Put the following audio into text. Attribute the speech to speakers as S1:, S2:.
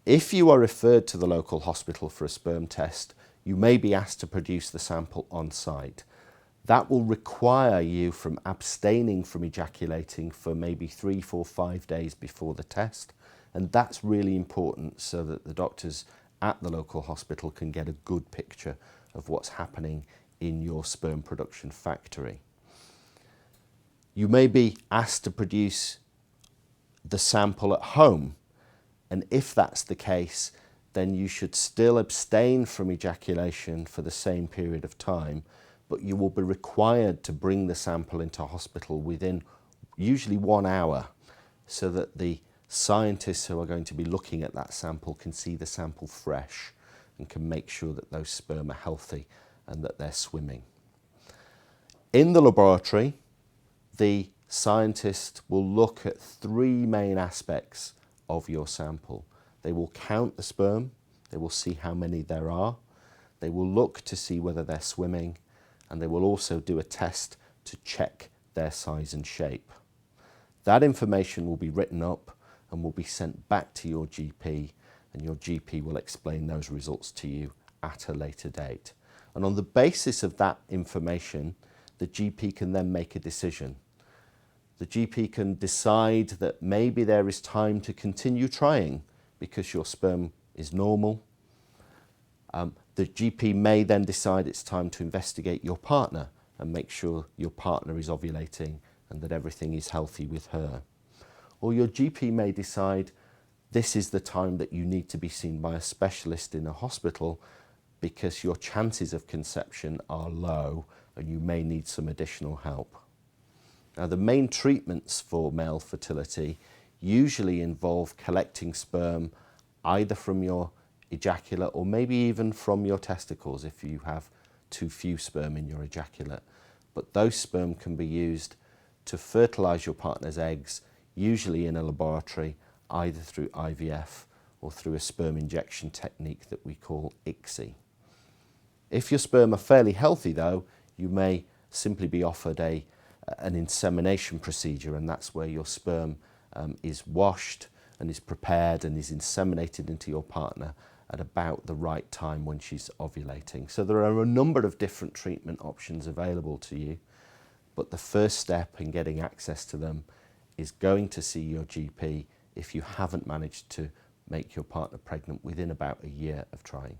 S1: If you are referred to the local hospital for a sperm test, you may be asked to produce the sample on site. That will require you from abstaining from ejaculating for maybe 3, 4, 5 days before the test. And that's really important so that the doctors at the local hospital can get a good picture of what's happening in your sperm production factory. You may be asked to produce the sample at home. And if that's the case, then you should still abstain from ejaculation for the same period of time, but you will be required to bring the sample into hospital within usually 1 hour so that the scientists who are going to be looking at that sample can see the sample fresh and can make sure that those sperm are healthy and that they're swimming. In the laboratory, the scientist will look at 3 main aspects of your sample. They will count the sperm, they will see how many there are, they will look to see whether they're swimming, and they will also do a test to check their size and shape. That information will be written up and will be sent back to your GP, and your GP will explain those results to you at a later date. And on the basis of that information, the GP can then make a decision. The GP can decide that maybe there is time to continue trying because your sperm is normal. The GP may then decide it's time to investigate your partner and make sure your partner is ovulating and that everything is healthy with her. Or your GP may decide this is the time that you need to be seen by a specialist in a hospital because your chances of conception are low and you may need some additional help. Now, the main treatments for male fertility usually involve collecting sperm either from your ejaculate or maybe even from your testicles if you have too few sperm in your ejaculate. But those sperm can be used to fertilize your partner's eggs, usually in a laboratory, either through IVF or through a sperm injection technique that we call ICSI. If your sperm are fairly healthy though, you may simply be offered an insemination procedure, and that's where your sperm is washed and is prepared and is inseminated into your partner at about the right time when she's ovulating. So there are a number of different treatment options available to you, but the first step in getting access to them is going to see your GP if you haven't managed to make your partner pregnant within about a year of trying.